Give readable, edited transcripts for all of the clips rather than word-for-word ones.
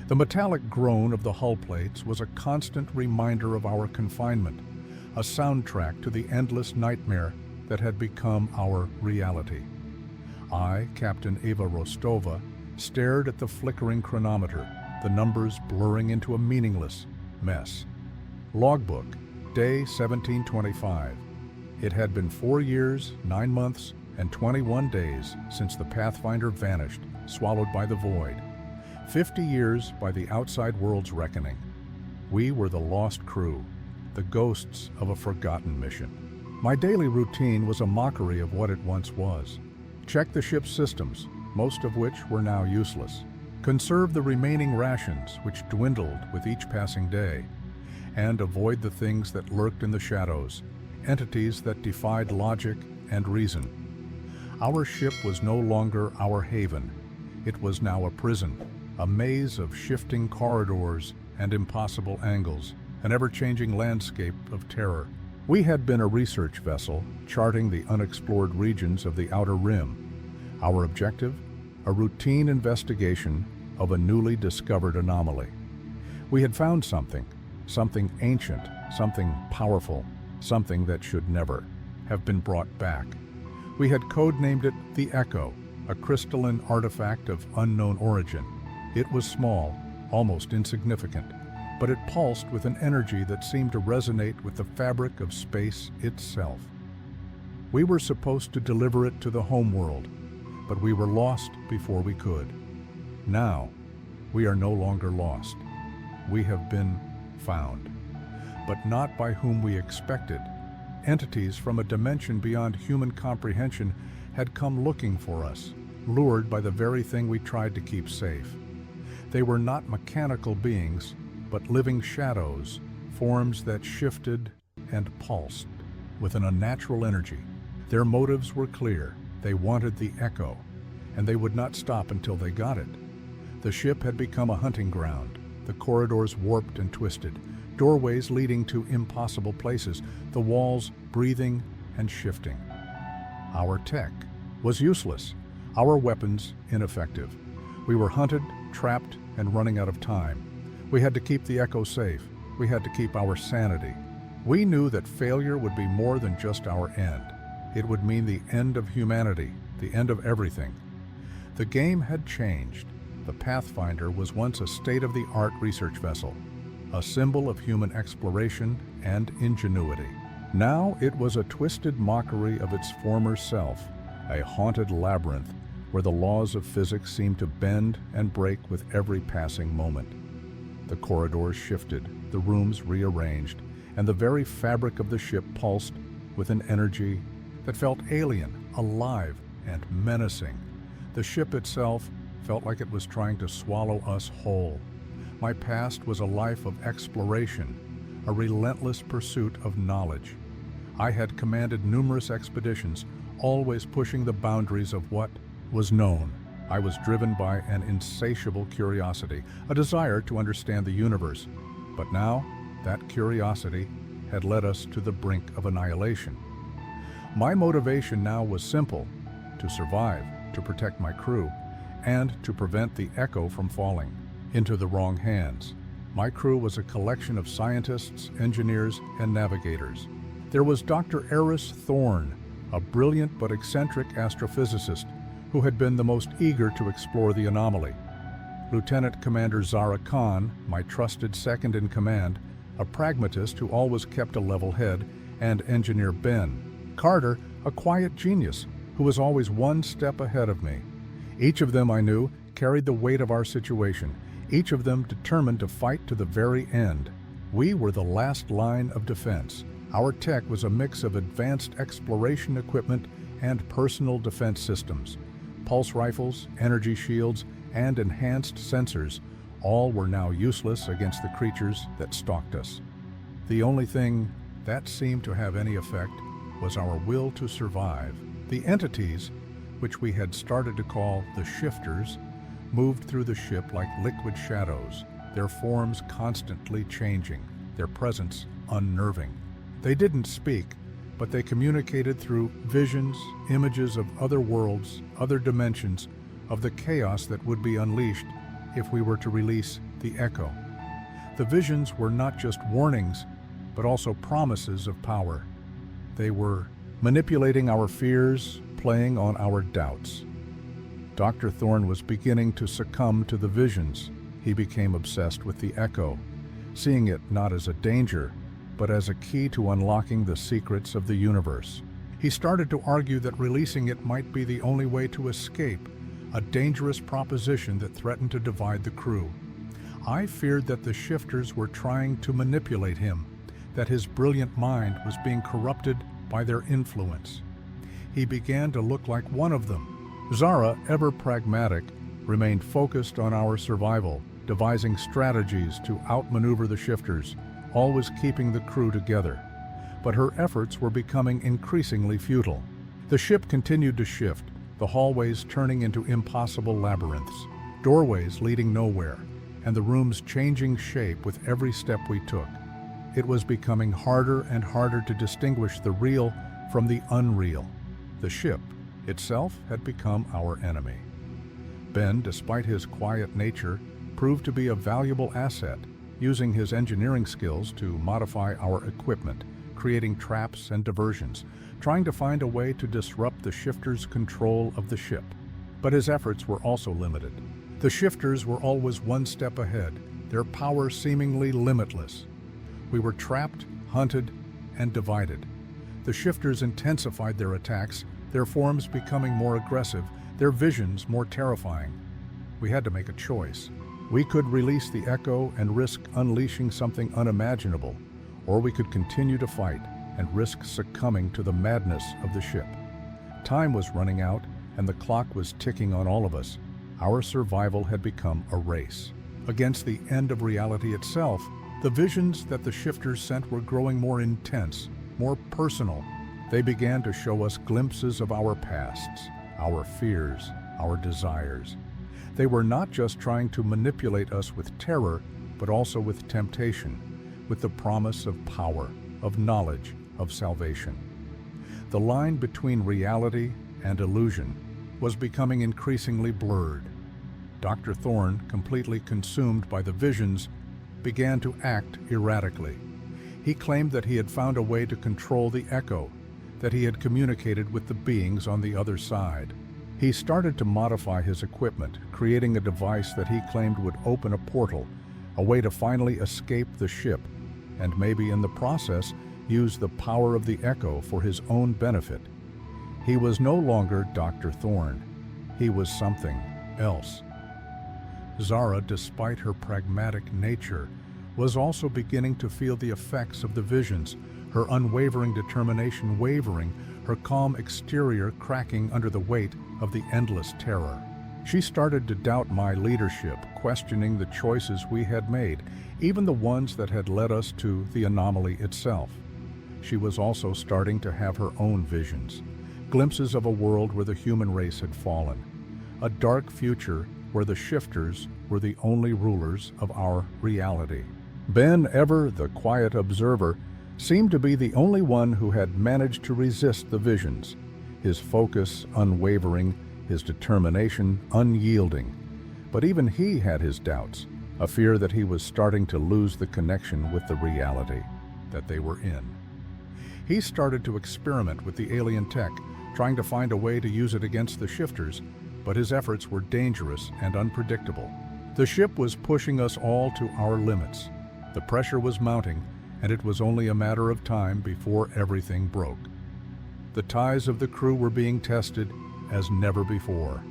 The metallic groan of the hull plates was a constant reminder of our confinement, a soundtrack to the endless nightmare that had become our reality. I, Captain Eva Rostova, stared at the flickering chronometer, the numbers blurring into a meaningless mess. Logbook, day 1725. It had been 4 years, 9 months, and 21 days since the Pathfinder vanished, swallowed by the void. 50 years by the outside world's reckoning. We were the lost crew, the ghosts of a forgotten mission. My daily routine was a mockery of what it once was. Check the ship's systems, most of which were now useless. Conserve the remaining rations, which dwindled with each passing day. And avoid the things that lurked in the shadows, entities that defied logic and reason. Our ship was no longer our haven. It was now a prison, a maze of shifting corridors and impossible angles, an ever-changing landscape of terror. We had been a research vessel, charting the unexplored regions of the Outer Rim. Our objective? A routine investigation of a newly discovered anomaly. We had found something ancient, something powerful, something that should never have been brought back. We had codenamed it the Echo, a crystalline artifact of unknown origin. It was small, almost insignificant, but it pulsed with an energy that seemed to resonate with the fabric of space itself. We were supposed to deliver it to the homeworld, but we were lost before we could. Now, we are no longer lost. We have been found, but not by whom we expected. Entities from a dimension beyond human comprehension had come looking for us, lured by the very thing we tried to keep safe. They were not mechanical beings, but living shadows, forms that shifted and pulsed with an unnatural energy. Their motives were clear. They wanted the Echo, and they would not stop until they got it. The ship had become a hunting ground, the corridors warped and twisted, doorways leading to impossible places, the walls breathing and shifting. Our tech was useless, our weapons ineffective. We were hunted, trapped, and running out of time. We had to keep the Echo safe. We had to keep our sanity. We knew that failure would be more than just our end. It would mean the end of humanity, the end of everything. The game had changed. The Pathfinder was once a state-of-the-art research vessel, a symbol of human exploration and ingenuity. Now it was a twisted mockery of its former self, a haunted labyrinth where the laws of physics seemed to bend and break with every passing moment. The corridors shifted, the rooms rearranged, and the very fabric of the ship pulsed with an energy that felt alien, alive, and menacing. The ship itself felt like it was trying to swallow us whole. My past was a life of exploration, a relentless pursuit of knowledge. I had commanded numerous expeditions, always pushing the boundaries of what was known. I was driven by an insatiable curiosity, a desire to understand the universe. But now, that curiosity had led us to the brink of annihilation. My motivation now was simple: to survive, to protect my crew, and to prevent the Echo from falling into the wrong hands. My crew was a collection of scientists, engineers, and navigators. There was Dr. Eris Thorne, a brilliant but eccentric astrophysicist who had been the most eager to explore the anomaly. Lieutenant Commander Zara Khan, my trusted second-in-command, a pragmatist who always kept a level head, and Engineer Ben Carter, a quiet genius who was always one step ahead of me. Each of them, I knew, carried the weight of our situation, each of them determined to fight to the very end. We were the last line of defense. Our tech was a mix of advanced exploration equipment and personal defense systems. Pulse rifles, energy shields, and enhanced sensors, all were now useless against the creatures that stalked us. The only thing that seemed to have any effect was our will to survive. The entities, which we had started to call the Shifters, moved through the ship like liquid shadows, their forms constantly changing, their presence unnerving. They didn't speak, but they communicated through visions, images of other worlds, other dimensions, of the chaos that would be unleashed if we were to release the echo. The visions were not just warnings, but also promises of power. They were manipulating our fears, playing on our doubts. Dr. Thorne was beginning to succumb to the visions. He became obsessed with the echo, seeing it not as a danger, but as a key to unlocking the secrets of the universe. He started to argue that releasing it might be the only way to escape, a dangerous proposition that threatened to divide the crew. I feared that the shifters were trying to manipulate him, that his brilliant mind was being corrupted by their influence. He began to look like one of them. Zara, ever pragmatic, remained focused on our survival, devising strategies to outmaneuver the shifters, always keeping the crew together. But her efforts were becoming increasingly futile. The ship continued to shift, the hallways turning into impossible labyrinths, doorways leading nowhere, and the rooms changing shape with every step we took. It was becoming harder and harder to distinguish the real from the unreal. The ship itself had become our enemy. Ben, despite his quiet nature, proved to be a valuable asset, using his engineering skills to modify our equipment, creating traps and diversions, trying to find a way to disrupt the shifters' control of the ship. But his efforts were also limited. The shifters were always one step ahead, their power seemingly limitless. We were trapped, hunted, and divided. The shifters intensified their attacks, their forms becoming more aggressive, their visions more terrifying. We had to make a choice. We could release the echo and risk unleashing something unimaginable, or we could continue to fight and risk succumbing to the madness of the ship. Time was running out, and the clock was ticking on all of us. Our survival had become a race. Against the end of reality itself, the visions that the shifters sent were growing more intense, more personal. They began to show us glimpses of our pasts, our fears, our desires. They were not just trying to manipulate us with terror, but also with temptation, with the promise of power, of knowledge, of salvation. The line between reality and illusion was becoming increasingly blurred. Dr. Thorne, completely consumed by the visions, began to act erratically. He claimed that he had found a way to control the echo, that he had communicated with the beings on the other side. He started to modify his equipment, creating a device that he claimed would open a portal, a way to finally escape the ship, and maybe in the process use the power of the echo for his own benefit. He was no longer Dr. Thorne. He was something else. Zara, despite her pragmatic nature, was also beginning to feel the effects of the visions, her unwavering determination wavering, her calm exterior cracking under the weight of the endless terror. She started to doubt my leadership, questioning the choices we had made, even the ones that had led us to the anomaly itself. She was also starting to have her own visions, glimpses of a world where the human race had fallen, a dark future where the shifters were the only rulers of our reality. Ben, ever the quiet observer, seemed to be the only one who had managed to resist the visions, his focus unwavering, his determination unyielding. But even he had his doubts, a fear that he was starting to lose the connection with the reality that they were in. He started to experiment with the alien tech, trying to find a way to use it against the shifters, but his efforts were dangerous and unpredictable. The ship was pushing us all to our limits. The pressure was mounting, and it was only a matter of time before everything broke. The ties of the crew were being tested as never before.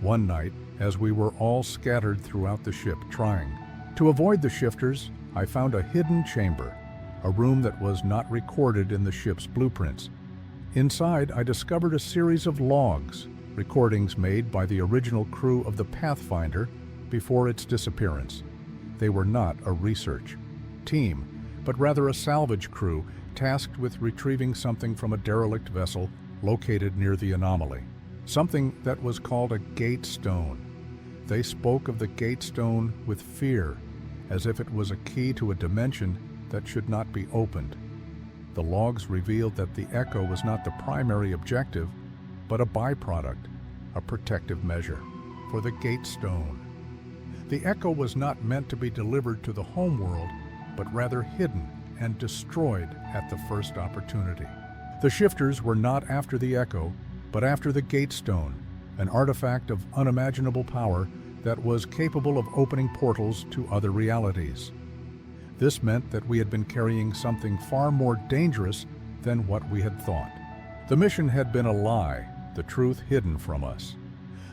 One night, as we were all scattered throughout the ship trying to avoid the shifters, I found a hidden chamber, a room that was not recorded in the ship's blueprints. Inside, I discovered a series of logs, recordings made by the original crew of the Pathfinder before its disappearance. They were not a research team, but rather a salvage crew tasked with retrieving something from a derelict vessel located near the anomaly, something that was called a gate stone. They spoke of the gate stone with fear, as if it was a key to a dimension that should not be opened. The logs revealed that the echo was not the primary objective, but a byproduct, a protective measure for the gate stone. The echo was not meant to be delivered to the homeworld, but rather hidden and destroyed at the first opportunity. The shifters were not after the echo, but after the gate stone, an artifact of unimaginable power that was capable of opening portals to other realities. This meant that we had been carrying something far more dangerous than what we had thought. The mission had been a lie, the truth hidden from us.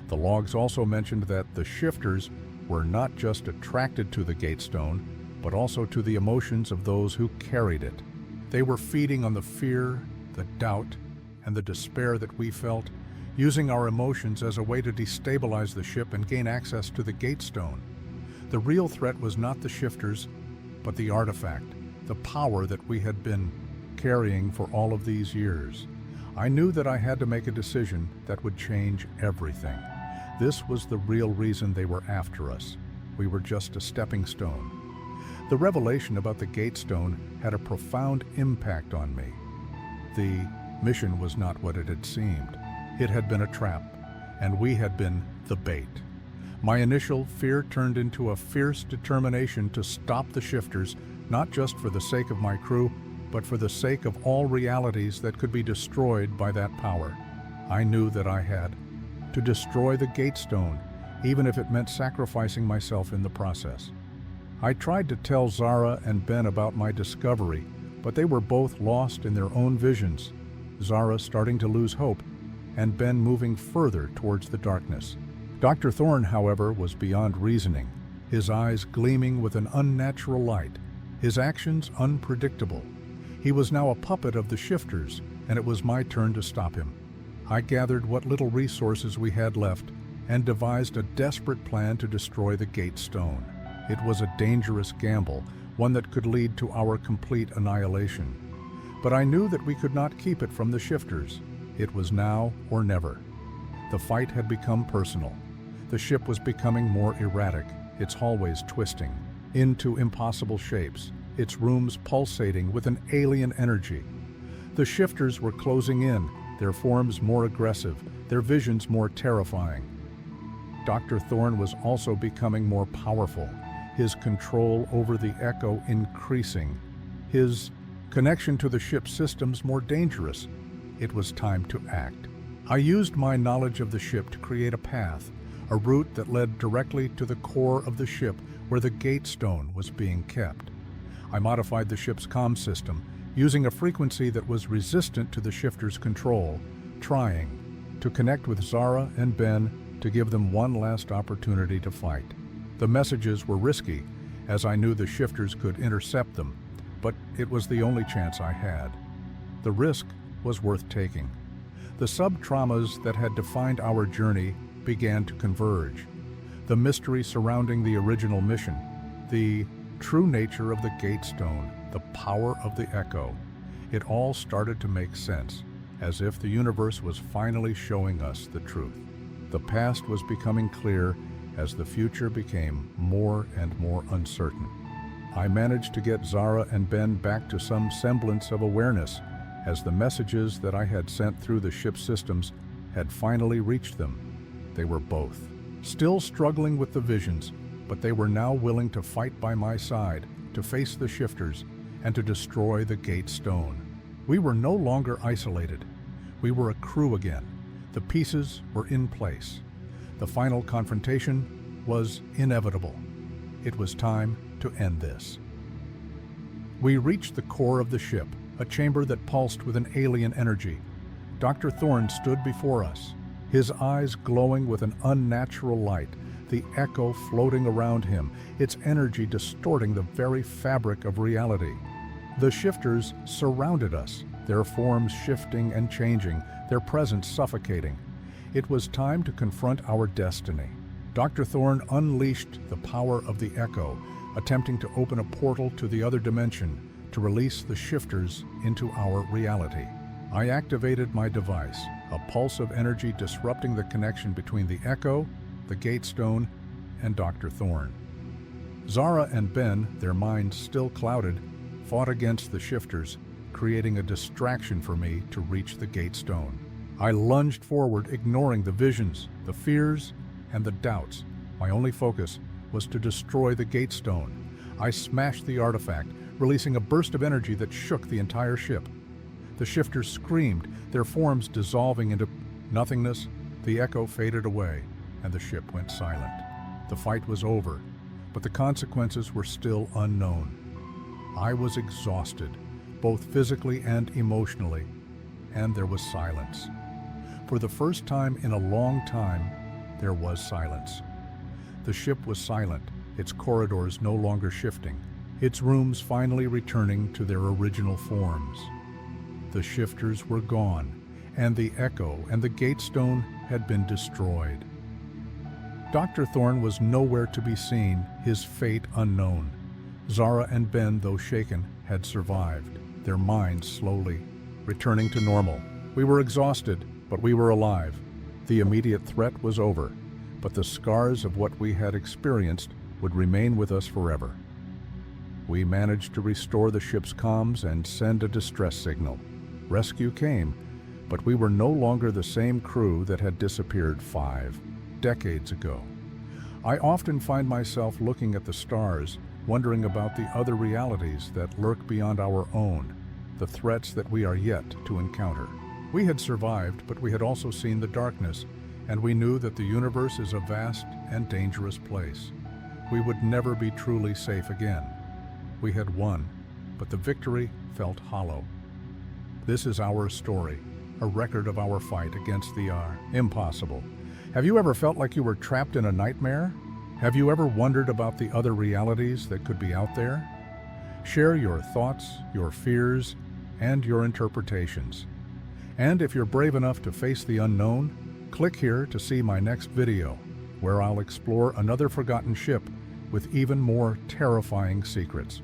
The logs also mentioned that the shifters were not just attracted to the gate stone, but also to the emotions of those who carried it. They were feeding on the fear, the doubt, and the despair that we felt, using our emotions as a way to destabilize the ship and gain access to the gate stone. The real threat was not the shifters, but the artifact, the power that we had been carrying for all of these years. I knew that I had to make a decision that would change everything. This was the real reason they were after us. We were just a stepping stone. The revelation about the gate stone had a profound impact on me. The mission was not what it had seemed. It had been a trap, and we had been the bait. My initial fear turned into a fierce determination to stop the shifters, not just for the sake of my crew, but for the sake of all realities that could be destroyed by that power. I knew that I had to destroy the gate stone, even if it meant sacrificing myself in the process. I tried to tell Zara and Ben about my discovery, but they were both lost in their own visions, Zara starting to lose hope, and Ben moving further towards the darkness. Dr. Thorne, however, was beyond reasoning, his eyes gleaming with an unnatural light, his actions unpredictable. He was now a puppet of the shifters, and it was my turn to stop him. I gathered what little resources we had left and devised a desperate plan to destroy the gate stone. It was a dangerous gamble, one that could lead to our complete annihilation. But I knew that we could not keep it from the shifters. It was now or never. The fight had become personal. The ship was becoming more erratic, its hallways twisting into impossible shapes, its rooms pulsating with an alien energy. The shifters were closing in, their forms more aggressive, their visions more terrifying. Dr. Thorne was also becoming more powerful, his control over the echo increasing, his connection to the ship's systems more dangerous. It was time to act. I used my knowledge of the ship to create a path, a route that led directly to the core of the ship where the gate stone was being kept. I modified the ship's comm system, using a frequency that was resistant to the shifter's control, trying to connect with Zara and Ben to give them one last opportunity to fight. The messages were risky, as I knew the shifters could intercept them, but it was the only chance I had. The risk was worth taking. The sub-traumas that had defined our journey began to converge. The mystery surrounding the original mission, the true nature of the gate stone, the power of the echo. It all started to make sense, as if the universe was finally showing us the truth. The past was becoming clear as the future became more and more uncertain. I managed to get Zara and Ben back to some semblance of awareness, as the messages that I had sent through the ship's systems had finally reached them. They were both still struggling with the visions, but they were now willing to fight by my side, to face the shifters, and to destroy the gate stone. We were no longer isolated. We were a crew again. The pieces were in place. The final confrontation was inevitable. It was time to end this. We reached the core of the ship, a chamber that pulsed with an alien energy. Dr. Thorne stood before us, his eyes glowing with an unnatural light, the echo floating around him, its energy distorting the very fabric of reality. The shifters surrounded us, their forms shifting and changing, their presence suffocating. It was time to confront our destiny. Dr. Thorne unleashed the power of the echo, attempting to open a portal to the other dimension, to release the shifters into our reality. I activated my device, a pulse of energy disrupting the connection between the echo, the gate stone, and Dr. Thorne. Zara and Ben, their minds still clouded, fought against the shifters, creating a distraction for me to reach the gate stone. I lunged forward, ignoring the visions, the fears, and the doubts. My only focus was to destroy the gate stone. I smashed the artifact, releasing a burst of energy that shook the entire ship. The shifters screamed, their forms dissolving into nothingness. The echo faded away, and the ship went silent. The fight was over, but the consequences were still unknown. I was exhausted, both physically and emotionally, and there was silence. For the first time in a long time, there was silence. The ship was silent, its corridors no longer shifting, its rooms finally returning to their original forms. The shifters were gone, and the echo and the gate stone had been destroyed. Dr. Thorne was nowhere to be seen, his fate unknown. Zara and Ben, though shaken, had survived, their minds slowly returning to normal. We were exhausted, but we were alive. The immediate threat was over, but the scars of what we had experienced would remain with us forever. We managed to restore the ship's comms and send a distress signal. Rescue came, but we were no longer the same crew that had disappeared 5 decades ago. I often find myself looking at the stars, wondering about the other realities that lurk beyond our own, the threats that we are yet to encounter. We had survived, but we had also seen the darkness, and we knew that the universe is a vast and dangerous place. We would never be truly safe again. We had won, but the victory felt hollow. This is our story, a record of our fight against the impossible. Have you ever felt like you were trapped in a nightmare? Have you ever wondered about the other realities that could be out there? Share your thoughts, your fears, and your interpretations. And if you're brave enough to face the unknown, click here to see my next video, where I'll explore another forgotten ship with even more terrifying secrets.